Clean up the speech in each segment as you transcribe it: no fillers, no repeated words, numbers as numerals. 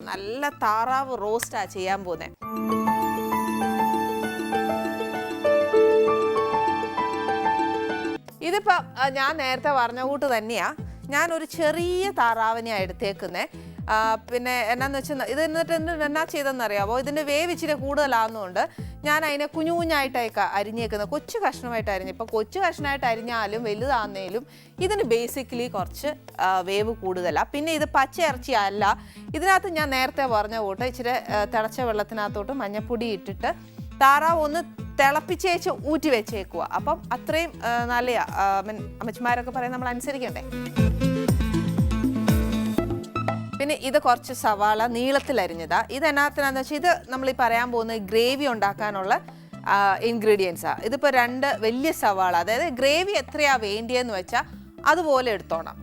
നല്ല താറാവ് റോസ്റ്റാ ചെയ്യാൻ പോകുന്നത്. ഇതിപ്പോ ഞാൻ നേരത്തെ പറഞ്ഞ കൂട്ട് തന്നെയാ. ഞാനൊരു ചെറിയ താറാവിനെയാണ് എടുത്തേക്കുന്നത്. പിന്നെ എന്നാന്ന് വെച്ചാൽ ഇത് എന്നിട്ട് എന്നാ ചെയ്തെന്നറിയാമോ, ഇതിൻ്റെ വേവ് ഇച്ചിരി കൂടുതലാകുന്നതുകൊണ്ട് ഞാൻ അതിനെ കുഞ്ഞു കുഞ്ഞായിട്ടൊക്കെ അരിഞ്ഞേക്കുന്നത്, കൊച്ചു കഷ്ണമായിട്ട് അരിഞ്ഞ്. ഇപ്പോൾ കൊച്ചു കഷ്ണമായിട്ട് അരിഞ്ഞാലും വലുതാകുന്നതിലും ഇതിന് ബേസിക്കലി കുറച്ച് വേവ് കൂടുതലാണ്. പിന്നെ ഇത് പച്ച ഇറച്ചി അല്ല. ഇതിനകത്ത് ഞാൻ നേരത്തെ പറഞ്ഞ കൂട്ട് ഇച്ചിരി തിളച്ച വെള്ളത്തിനകത്തോട്ട് മഞ്ഞപ്പൊടി ഇട്ടിട്ട് താറാവ് ഒന്ന് തിളപ്പിച്ചേച്ച് ഊറ്റി വെച്ചേക്കുക. അപ്പം അത്രയും നല്ല അമ്മച്ചിമാരൊക്കെ പറയും നമ്മൾ അനുസരിക്കണ്ടേ. പിന്നെ ഇത് കുറച്ച് സവാള നീളത്തിലരിഞ്ഞതാ. ഇത് എന്നാത്തിനാന്ന് വെച്ചാൽ ഇത് നമ്മൾ ഈ പറയാൻ പോകുന്നത് ഗ്രേവി ഉണ്ടാക്കാനുള്ള ഇൻഗ്രീഡിയൻസാണ്. ഇതിപ്പോൾ 2 വലിയ സവാള, അതായത് ഗ്രേവി എത്രയാ വേണ്ടിയെന്ന് വെച്ചാൽ അതുപോലെ എടുത്തോണം.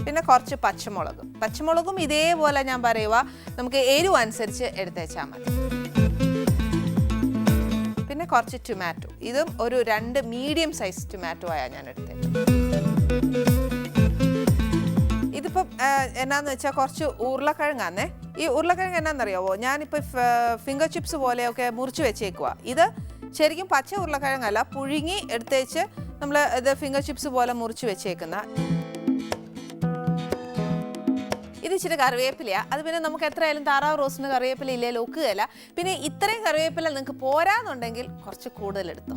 പിന്നെ കുറച്ച് പച്ചമുളകും ഇതേപോലെ ഞാൻ പറയുക നമുക്ക് എരിവ് അനുസരിച്ച് എടുത്തേച്ചാൽ മതി. പിന്നെ കുറച്ച് ടൊമാറ്റോ, ഇതും ഒരു 2 മീഡിയം സൈസ് ടൊമാറ്റോ ആയാണ് ഞാൻ എടുത്തത്. ഇതിപ്പം എന്നാന്ന് വെച്ചാൽ കുറച്ച് ഉരുളക്കിഴങ്ങാന്നേ. ഈ ഉരുളക്കിഴങ്ങ് എന്നാന്നറിയാവോ, ഞാനിപ്പോൾ ഫിംഗർ ചിപ്സ് പോലെയൊക്കെ മുറിച്ച് വെച്ചേക്കുക. ഇത് ശരിക്കും പച്ച ഉരുളക്കിഴങ്ങല്ല, പുഴുങ്ങി എടുത്തേച്ച് നമ്മൾ ഇത് ഫിംഗർ ചിപ്സ് പോലെ മുറിച്ച് വെച്ചേക്കുന്ന. ഇത് ഇച്ചിരി കറിവേപ്പിലയാണ്. അത് പിന്നെ നമുക്ക് എത്രയായാലും താറാവ് റോസ്റ്റിന് കറിവേപ്പില ഇല്ലേ ഒക്കുകയില്ല. പിന്നെ ഇത്രയും കറിവേപ്പില നിങ്ങൾക്ക് പോരാന്നുണ്ടെങ്കിൽ കുറച്ച് കൂടുതൽ എടുത്തോ.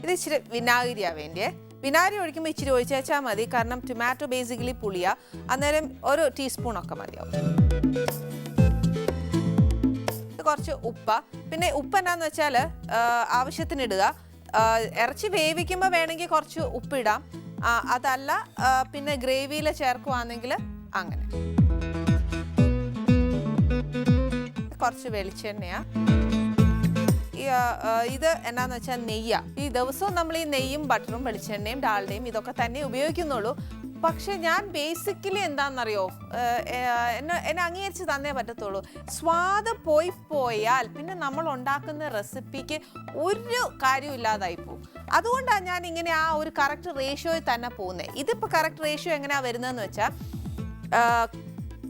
ഇത് ഇച്ചിരി വിനാഗിരിയാണ് വേണ്ടിയേ. വിനാഗിരി ഒഴിക്കുമ്പോൾ ഇച്ചിരി ഒഴിച്ചാൽ മതി, കാരണം ടൊമാറ്റോ ബേസിക്കലി പുളിയാ. അന്നേരം ഒരു ടീസ്പൂണൊക്കെ മതിയാവും. കുറച്ച് ഉപ്പ്. പിന്നെ ഉപ്പ് എന്നാന്ന് വെച്ചാൽ ആവശ്യത്തിന് ഇടുക. ഇറച്ചി വേവിക്കുമ്പോൾ വേണമെങ്കിൽ കുറച്ച് ഉപ്പിടാം, അതല്ല പിന്നെ ഗ്രേവിയിൽ ചേർക്കുവാണെങ്കിൽ അങ്ങനെ. കുറച്ച് വെളിച്ചെണ്ണയാ. ഇത് എന്നാന്ന് വെച്ചാൽ നെയ്യാണ്. ഈ ദിവസവും നമ്മൾ ഈ നെയ്യും ബട്ടറും വെളിച്ചെണ്ണയും ഡാൽഡയും ഇതൊക്കെ തന്നെ ഉപയോഗിക്കുന്നുള്ളൂ. പക്ഷെ ഞാൻ ബേസിക്കലി എന്താണെന്നറിയോ, എന്നെ അംഗീകരിച്ച് തന്നേ പറ്റത്തുള്ളൂ. സ്വാദ് പോയാൽ പിന്നെ നമ്മൾ ഉണ്ടാക്കുന്ന റെസിപ്പിക്ക് ഒരു കാര്യമില്ലാതായി പോകും. അതുകൊണ്ടാണ് ഞാൻ ഇങ്ങനെ ആ ഒരു കറക്റ്റ് റേഷ്യോയിൽ തന്നെ പോകുന്നത്. ഇതിപ്പോൾ കറക്റ്റ് റേഷ്യോ എങ്ങനെയാണ് വരുന്നതെന്ന് വെച്ചാൽ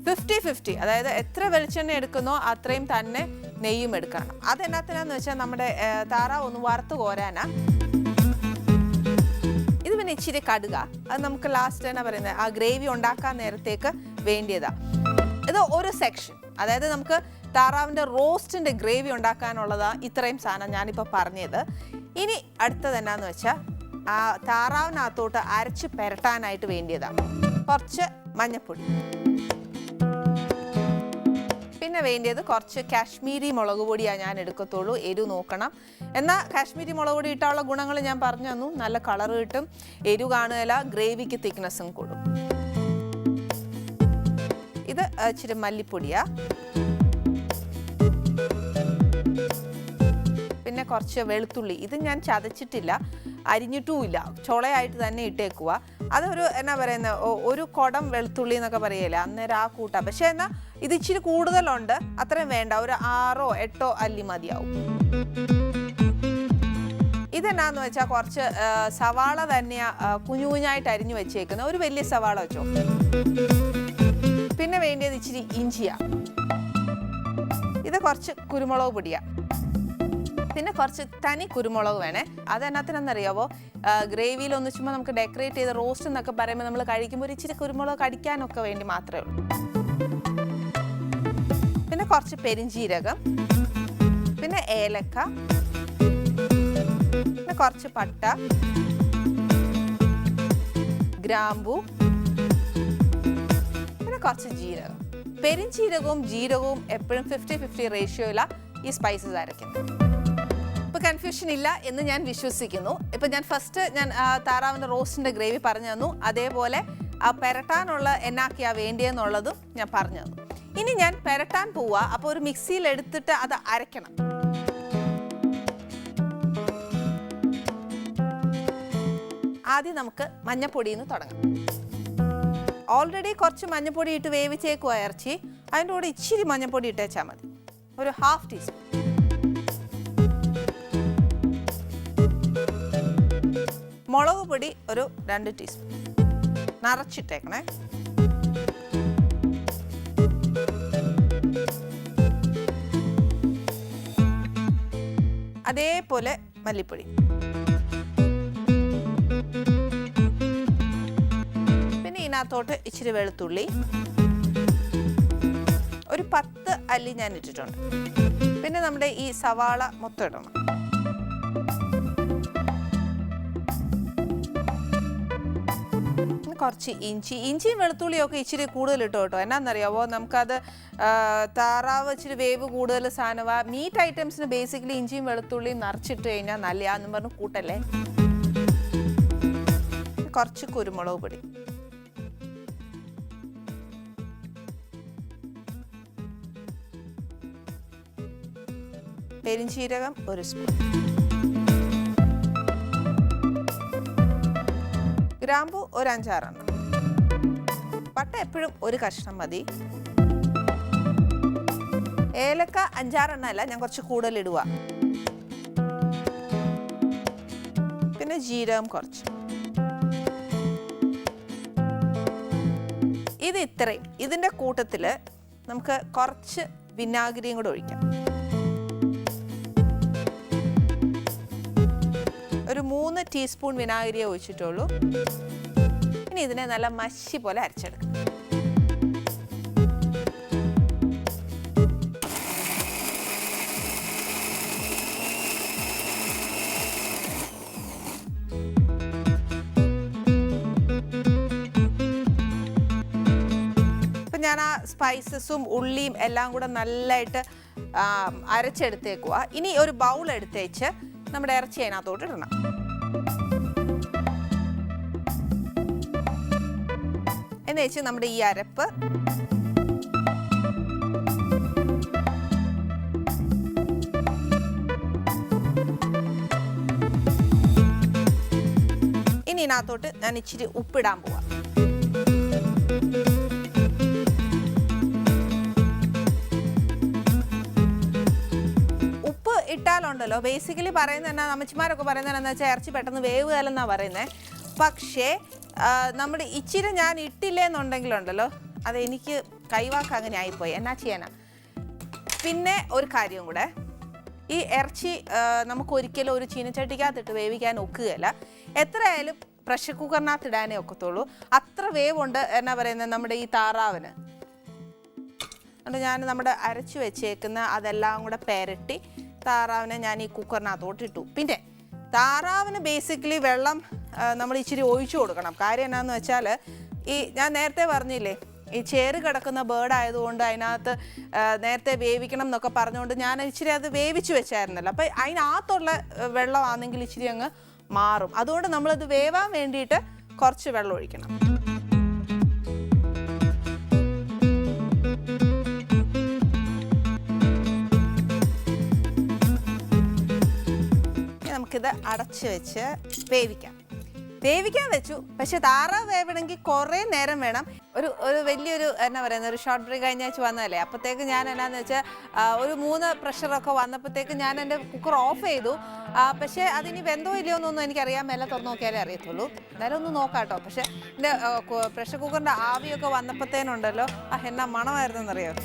50-50, അതായത് എത്ര വെളിച്ചെണ്ണ എടുക്കുന്നോ അത്രയും തന്നെ നെയ്യും എടുക്കണം. അതെന്നാത്തിനാന്ന് വെച്ചാൽ നമ്മുടെ താറാവ് ഒന്ന് വറുത്ത് കോരാനാ. ഇത് പിന്നെ ഇച്ചിരി കടുക, അത് നമുക്ക് ലാസ്റ്റ് എന്നാ പറയുന്നത് ആ ഗ്രേവി ഉണ്ടാക്കാൻ നേരത്തേക്ക് വേണ്ടിയതാ. ഇത് ഒരു സെക്ഷൻ, അതായത് നമുക്ക് താറാവിൻ്റെ റോസ്റ്റിൻ്റെ ഗ്രേവി ഉണ്ടാക്കാനുള്ളതാണ് ഇത്രയും സാധനം ഞാനിപ്പോൾ പറഞ്ഞത്. ഇനി അടുത്തത് എന്നാന്ന് വെച്ചാൽ ആ താറാവിനകത്തോട്ട് അരച്ച് പെരട്ടാനായിട്ട് വേണ്ടിയതാണ് കുറച്ച് മഞ്ഞൾപ്പൊടി. പിന്നെ വേണ്ടിയത് കുറച്ച് കാശ്മീരി മുളക് പൊടിയാണ് ഞാൻ എടുക്കത്തുള്ളൂ. എരിവ് നോക്കണം. എന്നാൽ കാശ്മീരി മുളക് പൊടി ഇട്ടാനുള്ള ഗുണങ്ങൾ ഞാൻ പറഞ്ഞു തന്നു. നല്ല കളർ കിട്ടും, എരിവ് കാണുകയില്ല, ഗ്രേവിക്ക് തിക്നെസ്സും കൂടും. ഇത് ഇച്ചിരി മല്ലിപ്പൊടിയാ. പിന്നെ കുറച്ച് വെളുത്തുള്ളി. ഇത് ഞാൻ ചതച്ചിട്ടില്ല, അരിഞ്ഞിട്ടുമില്ല, ചുളയായിട്ട് തന്നെ ഇട്ടേക്കുക. അതൊരു എന്നാ പറയുന്നത് ഒരു കുടം വെളുത്തുള്ളി എന്നൊക്കെ പറയല്ലേ, അന്നേരം ആ കൂട്ടാം. പക്ഷെ എന്നാൽ ഇത് ഇച്ചിരി കൂടുതലുണ്ട്, അത്രയും വേണ്ട, ഒരു 6-8 അല്ലി മതിയാവും. ഇതെന്നാന്ന് വെച്ചാൽ കുറച്ച് സവാള തന്നെയാ കുഞ്ഞു കുഞ്ഞായിട്ട് അരിഞ്ഞു വെച്ചേക്കുന്നത്, ഒരു വലിയ സവാള വെച്ചോ. പിന്നെ വേണ്ടിയത് ഇച്ചിരി ഇഞ്ചിയാ. ഇത് കുറച്ച് കുരുമുളക് പൊടിയാ. പിന്നെ കുറച്ച് തനി കുരുമുളക് വേണേ. അതെന്നാത്തിനെന്നറിയാവോ, ഗ്രേവിയിൽ ഒന്ന് ചുമ്മാ നമുക്ക് ഡെക്കറേറ്റ് ചെയ്ത റോസ്റ്റ് എന്നൊക്കെ പറയുമ്പോൾ നമ്മൾ കഴിക്കുമ്പോൾ ഒരു ഇച്ചിരി കുരുമുളക് കടിക്കാനൊക്കെ വേണ്ടി മാത്രമേ ഉള്ളൂ. പിന്നെ കുറച്ച് പെരിഞ്ജീരകം, പിന്നെ ഏലക്ക, പിന്നെ കുറച്ച് പട്ട, ഗ്രാമ്പൂ, പിന്നെ കുറച്ച് ജീരകം. പെരിഞ്ജീരകവും ജീരകവും എപ്പോഴും 50-50 റേഷ്യോയിലാണ് ഈ സ്പൈസസ് അരയ്ക്കുന്നത്. ഇപ്പോൾ കൺഫ്യൂഷൻ ഇല്ല എന്ന് ഞാൻ വിശ്വസിക്കുന്നു. ഇപ്പോൾ ഞാൻ ഫസ്റ്റ് താറാവിൻ്റെ റോസ്റ്റിൻ്റെ ഗ്രേവി പറഞ്ഞു തന്നു, അതേപോലെ ആ പെരട്ടാനുള്ള എന്നാക്കിയാണ് വേണ്ടിയെന്നുള്ളതും ഞാൻ പറഞ്ഞു തന്നു. ഇനി ഞാൻ പെരട്ടാൻ പോവുക. അപ്പോൾ ഒരു മിക്സിയിൽ എടുത്തിട്ട് അത് അരയ്ക്കണം. ആദ്യം നമുക്ക് മഞ്ഞപ്പൊടിയിൽ നിന്ന് തുടങ്ങാം. ഓൾറെഡി കുറച്ച് മഞ്ഞപ്പൊടി ഇട്ട് വേവിച്ചേക്കുക ഇറച്ചി, അതിൻ്റെ കൂടെ ഇച്ചിരി മഞ്ഞപ്പൊടി ഇട്ടേച്ചാൽ മതി, ഒരു 1/2 ടീസ്പൂൺ. മുളക് പൊടി ഒരു 2 ടീസ്പൂൺ നിറച്ചിട്ടേക്കണേ. അതേപോലെ മല്ലിപ്പൊടി, പിന്നെ ഇതിനകത്തോട്ട് ഇച്ചിരി വെളുത്തുള്ളി, ഒരു 10 അല്ലി ഞാൻ ഇട്ടിട്ടുണ്ട്. പിന്നെ നമ്മുടെ ഈ സവാള മൊത്തം ഇടണം. കുറച്ച് ഇഞ്ചിയും വെളുത്തുള്ളിയും ഒക്കെ ഇച്ചിരി കൂടുതൽ ഇട്ടോ കേട്ടോ. എന്നാന്നറിയാവോ, നമുക്കത് താറാവ് ഇച്ചിരി വേവ് കൂടുതൽ സാധനമാണ്. മീറ്റ് ഐറ്റംസിന് ബേസിക്കലി ഇഞ്ചിയും വെളുത്തുള്ളിയും നിറച്ചിട്ട് കഴിഞ്ഞാൽ നല്ലതാന്നും പറഞ്ഞ് കൂട്ടല്ലേ. കുറച്ച് കുരുമുളക് പൊടി, പെരിഞ്ചീരകം 1 സ്പൂൺ, ഗ്രാമ്പു ഒരു 5-6 എണ്ണം, പട്ട എപ്പോഴും ഒരു കഷ്ണം മതി, ഏലക്ക 5-6 എണ്ണം അല്ല, ഞാൻ കുറച്ച് കൂടുതൽ ഇടുക, പിന്നെ ജീരകം കുറച്ച്. ഇത് ഇത്രയും. ഇതിൻ്റെ കൂട്ടത്തിൽ നമുക്ക് കുറച്ച് വിനാഗിരിയും കൂടെ ഒഴിക്കാം. ഒരു 3 ടീസ്പൂൺ വിനാഗിരിയെ ഒഴിച്ചിട്ടുള്ളൂ. ഇനി ഇതിനെ നല്ല മഷി പോലെ അരച്ചെടുക്കാം. ഇപ്പം ഞാൻ ആ സ്പൈസസും ഉള്ളിയും എല്ലാം കൂടെ നല്ലതായിട്ട് അരച്ചെടുത്തേക്കുക. ഇനി ഒരു ബൗൾ എടുത്തേച്ച് നമ്മുടെ ഇറച്ചി അതിനകത്തോട്ട് ഇടണം. എന്ന് വെച്ച് നമ്മുടെ ഈ അരപ്പ് ഇനി ഇതിനകത്തോട്ട് ഞാൻ ഇച്ചിരി ഉപ്പിടാൻ പോവാം. ഇട്ടാലുണ്ടല്ലോ ബേസിക്കലി പറയുന്നത് എന്നാ, അമ്മച്ചിമാരൊക്കെ പറയുന്നത് എന്താ വെച്ചാൽ ഇറച്ചി പെട്ടെന്ന് വേവുകയല്ലെന്നാണ് പറയുന്നത്. പക്ഷേ നമ്മുടെ ഇച്ചിരി ഞാൻ ഇട്ടില്ലെന്നുണ്ടെങ്കിലുണ്ടല്ലോ അതെനിക്ക് കൈവാക്ക് അങ്ങനെ ആയിപ്പോയി. എന്നാ ചെയ്യാനാ. പിന്നെ ഒരു കാര്യം കൂടെ, ഈ ഇറച്ചി നമുക്ക് ഒരിക്കലും ഒരു ചീനച്ചട്ടിക്കകത്തിട്ട് വേവിക്കാൻ ഒക്കുകയല്ല. എത്രയായാലും പ്രഷർ കുക്കറിനകത്ത് ഇടാനേ ഒക്കത്തുള്ളൂ. അത്ര വേവുണ്ട് എന്നാ പറയുന്നത് നമ്മുടെ ഈ താറാവിന്. അതുകൊണ്ട് ഞാൻ നമ്മുടെ അരച്ചു വെച്ചേക്കുന്ന അതെല്ലാം കൂടെ പെരട്ടി താറാവിനെ ഞാൻ ഈ കുക്കറിനകത്തോട്ട് ഇട്ടു. പിന്നെ താറാവിന് ബേസിക്കലി വെള്ളം നമ്മൾ ഇച്ചിരി ഒഴിച്ചു കൊടുക്കണം. കാര്യം എന്നാന്ന് വെച്ചാൽ ഈ ഞാൻ നേരത്തെ പറഞ്ഞില്ലേ, ഈ ചേറ് കിടക്കുന്ന ബേർഡ് ആയതുകൊണ്ട് അതിനകത്ത് നേരത്തെ വേവിക്കണം എന്നൊക്കെ പറഞ്ഞുകൊണ്ട് ഞാൻ ഇച്ചിരി അത് വേവിച്ച് വെച്ചായിരുന്നല്ലോ. അപ്പം അതിനകത്തുള്ള വെള്ളമാണെങ്കിൽ ഇച്ചിരി അങ്ങ് മാറും. അതുകൊണ്ട് നമ്മളത് വേവാൻ വേണ്ടിയിട്ട് കുറച്ച് വെള്ളം ഒഴിക്കണം. നമുക്കിത് അടച്ച് വെച്ച് വേവിക്കാൻ വെച്ചു. പക്ഷെ താറാവ് വേവണമെങ്കിൽ കുറേ നേരം വേണം. ഒരു വലിയൊരു എന്നാ പറയുന്നത്, ഒരു ഷോർട്ട് ബ്രേക്ക് കഴിഞ്ഞ ആഴ്ച വന്നതല്ലേ, അപ്പോഴത്തേക്ക് ഞാൻ എന്നാന്ന് വെച്ചാൽ ഒരു 3 പ്രഷറൊക്കെ വന്നപ്പോഴത്തേക്ക് ഞാൻ എൻ്റെ കുക്കർ ഓഫ് ചെയ്തു. പക്ഷേ അതിനി വെന്തോ ഇല്ലയോ എന്നൊന്നും എനിക്കറിയാൻ മേലെ തുറന്ന് നോക്കിയാലേ അറിയത്തുള്ളൂ. എന്നാലും ഒന്ന് നോക്കാം കേട്ടോ. പക്ഷേ എൻ്റെ പ്രഷർ കുക്കറിൻ്റെ ആവിയൊക്കെ വന്നപ്പോഴത്തേനുണ്ടല്ലോ എന്നാ മണമായിരുന്നെന്നറിയോ.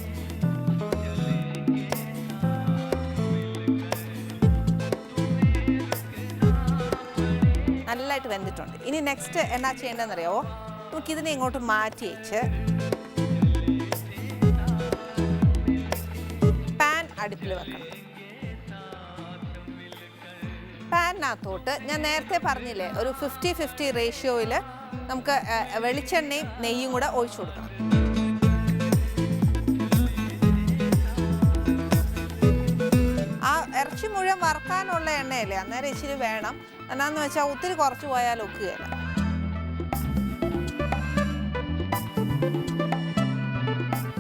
നല്ലതായിട്ട് വെന്തിട്ടുണ്ട്. ഇനി നെക്സ്റ്റ് എന്നാ ചെയ്യേണ്ടതെന്നറിയാവോ, നമുക്കിതിനെ ഇങ്ങോട്ട് മാറ്റി വെച്ച് പാൻ അടുപ്പിൽ വെക്കണം. പാനിനകത്തോട്ട് ഞാൻ നേരത്തെ പറഞ്ഞില്ലേ, ഒരു 50-50 റേഷ്യോയിൽ നമുക്ക് വെളിച്ചെണ്ണയും നെയ്യും കൂടെ ഒഴിച്ചു കൊടുക്കണം. ആ ഇറച്ചി മുഴുവൻ വറുക്കാനുള്ള എണ്ണയല്ലേ, അന്നേരം ഇച്ചിരി വേണം. എന്നാന്ന് വെച്ചാൽ ഒത്തിരി കുറച്ച് പോയാൽ ഒക്കുകയില്ല.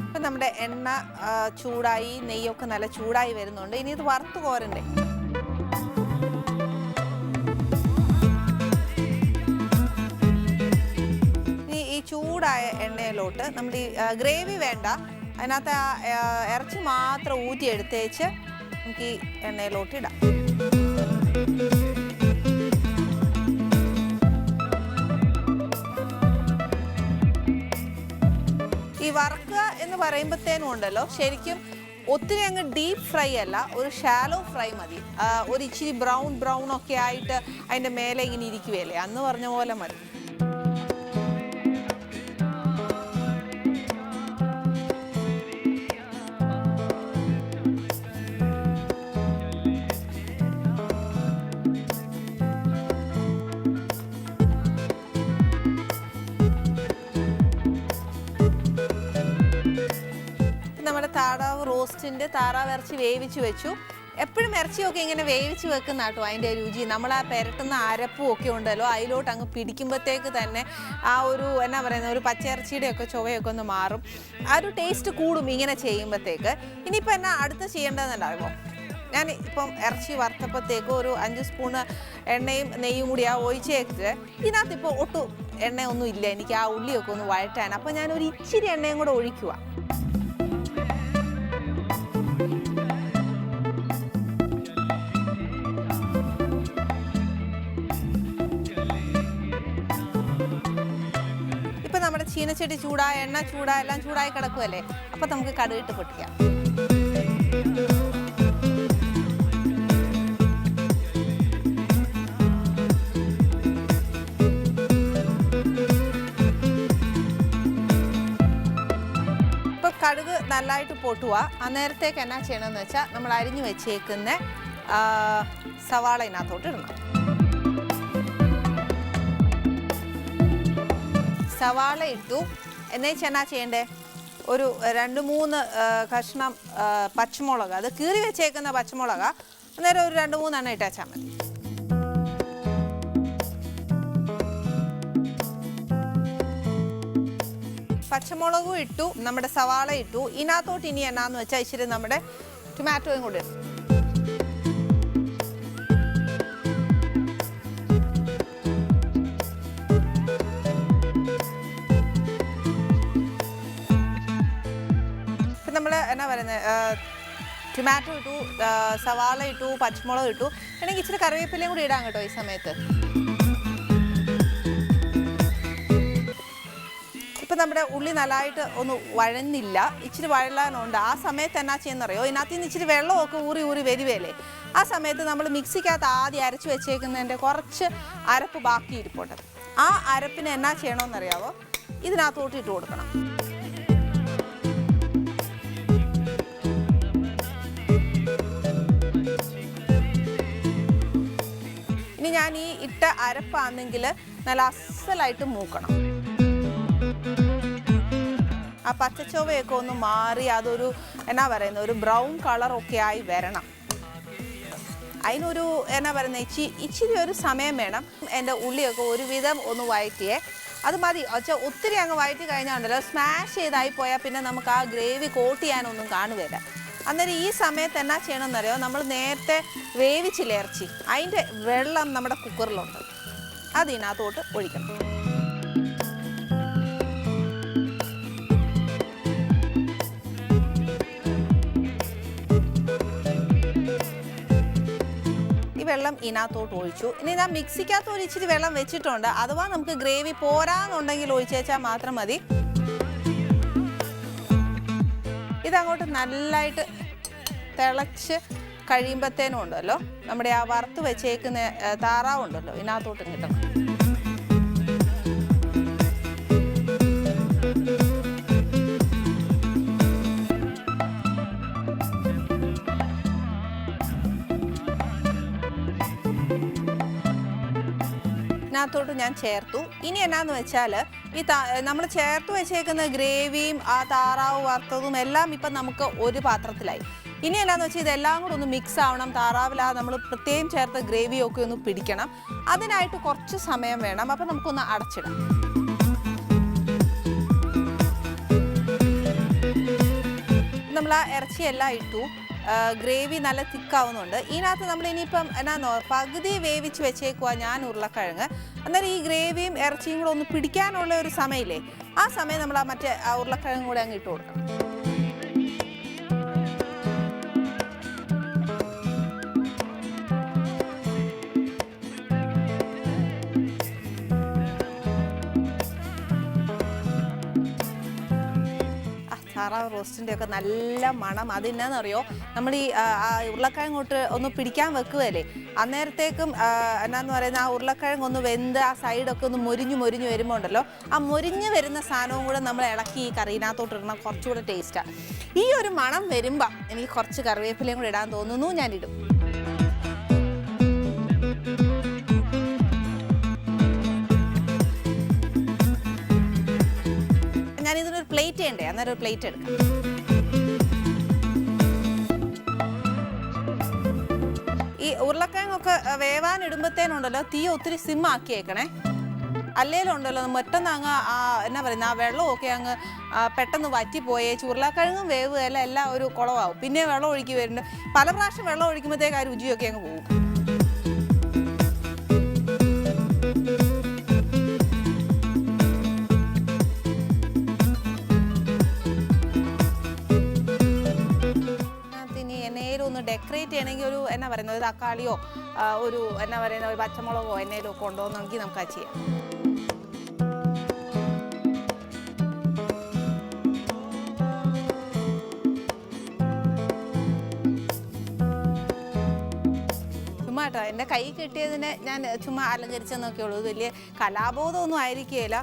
ഇപ്പം നമ്മുടെ എണ്ണ ചൂടായി, നെയ്യൊക്കെ നല്ല ചൂടായി വരുന്നുണ്ട്. ഇനി ഇത് വറുത്ത് കോരണ്ടേ. ഇനി ഈ ചൂടായ എണ്ണയിലോട്ട് നമ്മുടെ ഈ ഗ്രേവി വേണ്ട, അതിനകത്ത് ഇറച്ചി മാത്രം ഊറ്റിയെടുത്തേച്ച് നമുക്ക് ഈ എണ്ണയിലോട്ട് ഇടാം. ഈ വറുക്കുക എന്ന് പറയുമ്പോഴത്തേനും ഉണ്ടല്ലോ ശരിക്കും ഒത്തിരി അങ്ങ് ഡീപ്പ് ഫ്രൈ അല്ല, ഒരു ഷാലോ ഫ്രൈ മതി. ഒരു ഇച്ചിരി ബ്രൗൺ ഒക്കെ ആയിട്ട് അതിൻ്റെ മേലെ ഇങ്ങനെ ഇരിക്കുകയല്ലേ, അന്ന് പറഞ്ഞ പോലെ മതി. നമ്മുടെ താറാവ് റോസ്റ്റിൻ്റെ താറാവ് ഇറച്ചി വേവിച്ച് വെച്ചു. എപ്പോഴും ഇറച്ചിയൊക്കെ ഇങ്ങനെ വേവിച്ച് വെക്കുന്ന കേട്ടോ അതിൻ്റെ രുചി. നമ്മൾ ആ പെരട്ടുന്ന അരപ്പും ഒക്കെ ഉണ്ടല്ലോ, അതിലോട്ട് അങ്ങ് പിടിക്കുമ്പോഴത്തേക്ക് തന്നെ ആ ഒരു എന്നാ പറയുന്നത്, ഒരു പച്ചയിറച്ചിയുടെ ഒക്കെ ചുവയൊക്കെ ഒന്ന് മാറും, ആ ഒരു ടേസ്റ്റ് കൂടും ഇങ്ങനെ ചെയ്യുമ്പോഴത്തേക്ക്. ഇനിയിപ്പോൾ എന്നാ അടുത്ത് ചെയ്യേണ്ടതെന്നുണ്ടാകുമോ, ഞാൻ ഇപ്പം ഇറച്ചി വറുത്തപ്പോഴത്തേക്ക് ഒരു 5 സ്പൂണ് എണ്ണയും നെയ്യും കൂടി ഒഴിച്ചേക്ക്. ഇതിനകത്തിപ്പോൾ ഒട്ടും എണ്ണയൊന്നും ഇല്ല എനിക്ക് ആ ഉള്ളിയൊക്കെ ഒന്ന് വഴറ്റാൻ. അപ്പോൾ ഞാനൊരു ഇച്ചിരി എണ്ണയും കൂടെ ഒഴിക്കുക. ഇപ്പം നമ്മുടെ ചീനച്ചട്ടി ചൂടായ എണ്ണ എല്ലാം ചൂടായി കിടക്കുമല്ലേ, അപ്പം നമുക്ക് കടുകിട്ട് പൊട്ടിക്കാം. കടുക് നല്ലതായിട്ട് പൊട്ടുക. അന്നേരത്തേക്ക് എന്നാ ചെയ്യണമെന്ന് വെച്ചാൽ നമ്മൾ അരിഞ്ഞു വെച്ചേക്കുന്ന സവാള ഇതിനകത്തോട്ട് ഇടണം. സവാള ഇട്ടു. എന്നുവെച്ചാൽ എന്നാ ചെയ്യണ്ടേ, ഒരു 2-3 കഷ്ണം പച്ചമുളക്, അത് കീറി വെച്ചേക്കുന്ന പച്ചമുളക്, അന്നേരം ഒരു 2-3 എണ്ണം ഇട്ടാച്ചാൽ മതി. പച്ചമുളകും ഇട്ടു, നമ്മുടെ സവാള ഇട്ടു. ഇതിനകത്തോട്ട് ഇനി എന്നാന്ന് വെച്ചാൽ ഇച്ചിരി നമ്മുടെ ടൊമാറ്റോയും കൂടി ഇട്ടു. ഇപ്പം നമ്മൾ എന്നാ പറയുന്നത്, ടൊമാറ്റോ ഇട്ടു, സവാള ഇട്ടു, പച്ചമുളക് ഇട്ടു. അല്ലെങ്കിൽ ഇച്ചിരി കറിവേപ്പിലയും കൂടി ഇടാം കേട്ടോ ഈ സമയത്ത്. ഇപ്പം നമ്മുടെ ഉള്ളി നല്ലതായിട്ട് ഒന്ന് വഴന്നില്ല, ഇച്ചിരി വഴലാനുണ്ട്. ആ സമയത്ത് എന്നാ ചെയ്യുന്നറിയോ, ഇതിനകത്ത് നിന്ന് ഇച്ചിരി വെള്ളമൊക്കെ ഊറി വരുവേലേ, ആ സമയത്ത് നമ്മൾ മിക്സിക്കകത്ത് ആദ്യം അരച്ച് വെച്ചേക്കുന്നതിൻ്റെ കുറച്ച് അരപ്പ് ബാക്കി ഇരിപ്പുണ്ട്. ആ അരപ്പിന് എന്നാ ചെയ്യണമെന്നറിയാവോ, ഇതിനകത്തോട്ട് ഇട്ട് കൊടുക്കണം. ഇനി ഞാൻ ഈ ഇട്ട അരപ്പാണെങ്കിൽ നല്ല അസലായിട്ട് മൂക്കണം. ആ പച്ചച്ചൊവയൊക്കെ ഒന്ന് മാറി അതൊരു എന്നാ പറയുന്നത്, ഒരു ബ്രൗൺ കളറൊക്കെ ആയി വരണം. അതിനൊരു എന്നാ പറയുന്നത്, ഇച്ചിരി ഒരു സമയം വേണം. എൻ്റെ ഉള്ളിയൊക്കെ ഒരുവിധം ഒന്ന് വഴറ്റിയേ, അത് മതി. ഒത്തിരി അങ്ങ് വഴറ്റി കഴിഞ്ഞാൽ സ്മാഷ് ചെയ്തായി പോയാൽ പിന്നെ നമുക്ക് ആ ഗ്രേവി കോട്ട് ചെയ്യാനൊന്നും കാണുകയില്ല. അന്നേരം ഈ സമയത്ത് എന്നാ ചെയ്യണമെന്നറിയോ, നമ്മൾ നേരത്തെ വേവിച്ചില്ല ഇറച്ചി, അതിൻ്റെ വെള്ളം നമ്മുടെ കുക്കറിലുണ്ട്, അതിനകത്തോട്ട് ഒഴിക്കണം. വെള്ളം ഇതിനകത്തോട്ട് ഒഴിച്ചു. ഇനി ഞാൻ മിക്സിക്കകത്ത് ഒരു ഇച്ചിരി വെള്ളം വെച്ചിട്ടുണ്ട്, അഥവാ നമുക്ക് ഗ്രേവി പോരാന്നുണ്ടെങ്കിൽ ഒഴിച്ചേച്ചാൽ മാത്രം മതി. ഇതങ്ങോട്ട് നല്ലതായിട്ട് തിളച്ച് കഴിയുമ്പോഴത്തേനും ഉണ്ടല്ലോ, നമ്മുടെ ആ വറുത്ത് വെച്ചേക്കുന്ന താറാവുണ്ടല്ലോ ഇതിനകത്തോട്ട് കിട്ടണം. ഇതിനകത്തോട്ട് ഞാൻ ചേർത്തു. ഇനി എന്നാന്ന് വെച്ചാൽ ഈ നമ്മൾ ചേർത്ത് വെച്ചേക്കുന്ന ഗ്രേവിയും ആ താറാവ് വറുത്തതും എല്ലാം ഇപ്പം നമുക്ക് ഒരു പാത്രത്തിലായി. ഇനി എന്നാന്ന് വെച്ചാൽ ഇതെല്ലാം കൂടെ ഒന്ന് മിക്സ് ആവണം. താറാവിൽ ആ നമ്മൾ പ്രത്യേകം ചേർത്ത ഗ്രേവിയൊക്കെ ഒന്ന് പിടിക്കണം. അതിനായിട്ട് കുറച്ച് സമയം വേണം. അപ്പം നമുക്കൊന്ന് അടച്ചിടാം. നമ്മൾ ആ ഇറച്ചിയെല്ലാം ഇട്ടു. ഗ്രേവി നല്ല തിക്കാവുന്നുണ്ട്. ഇതിനകത്ത് നമ്മൾ ഇനിയിപ്പം എന്നാന്നോ പകുതി വേവിച്ച് വെച്ചേക്കുക ഞാൻ ഉരുളക്കിഴങ്ങ്. അന്നേരം ഈ ഗ്രേവിയും ഇറച്ചിയും കൂടെ ഒന്ന് പിടിക്കാനുള്ള ഒരു സമയമില്ലേ, ആ സമയം നമ്മൾ ആ മറ്റേ ഉരുളക്കിഴങ്ങ് കൂടെ അങ്ങ് ഇട്ട് കൊടുക്കണം. താറാവ് റോസ്റ്റിൻ്റെ ഒക്കെ നല്ല മണം. അതെന്നാന്നറിയോ, നമ്മൾ ഈ ഉരുളക്കിഴങ്ങോട്ട് ഒന്ന് പിടിക്കാൻ വെക്കുകയല്ലേ, അന്നേരത്തേക്കും എന്നാന്ന് പറയുന്നത് ആ ഉരുളക്കിഴങ്ങ് ഒന്ന് വെന്ത് ആ സൈഡൊക്കെ ഒന്ന് മൊരിഞ്ഞ് വരുമ്പോൾ ഉണ്ടല്ലോ, ആ മൊരിഞ്ഞ് വരുന്ന സാധനവും കൂടെ നമ്മൾ ഇളക്കി ഈ കറിയിനകത്തോട്ട് ഇടണം, കുറച്ചുകൂടെ ടേസ്റ്റാണ്. ഈ ഒരു മണം വരുമ്പോൾ എനിക്ക് കുറച്ച് കറിവേപ്പിലയും കൂടെ ഇടാൻ തോന്നുന്നു, ഞാനിടും. ഞാനിതിനൊരു പ്ലേറ്റ് ചെയ്യണ്ടേ, അന്നേരം ഒരു പ്ലേറ്റ് എടുക്കാം. ഈ ഉരുളക്കിഴങ്ങൊക്കെ വേവാനിടുമ്പോഴത്തേനുണ്ടല്ലോ തീ ഒത്തിരി സിമ്മാക്കിയേക്കണേ. അല്ലേലും ഉണ്ടല്ലോ പെട്ടെന്ന് അങ്ങ് എന്നാ പറയുന്നത്, ആ വെള്ളമൊക്കെ അങ്ങ് പെട്ടെന്ന് വറ്റിപ്പോയേ ഉരുളക്കിഴങ്ങും വേവുകയല്ല, എല്ലാം ഒരു കുളമാവും. പിന്നെ വെള്ളം ഒഴുക്കി വരുന്നുണ്ട്, പല പ്രാവശ്യം വെള്ളം ഒഴിക്കുമ്പോഴത്തേക്ക് ആ രുചിയൊക്കെ അങ്ങ് പോകും. ഒന്ന് ഡെക്കറേറ്റ് ചെയ്യണമെങ്കിൽ ഒരു എന്നാ പറയുന്നത്, ഒരു തക്കാളിയോ ഒരു എന്നാ പറയുന്ന ഒരു പച്ചമുളകോ എന്നേലും ഒക്കെ കൊണ്ടുവന്നെങ്കിൽ നമുക്ക് അത് ചെയ്യാം. ചുമ്മാ കേട്ടോ, എൻ്റെ കൈ കിട്ടിയതിനെ ഞാൻ ചുമ്മാ അലങ്കരിച്ചെന്നൊക്കെ ഉള്ളൂ. വലിയ കലാബോധമൊന്നും ആയിരിക്കുകയില്ല.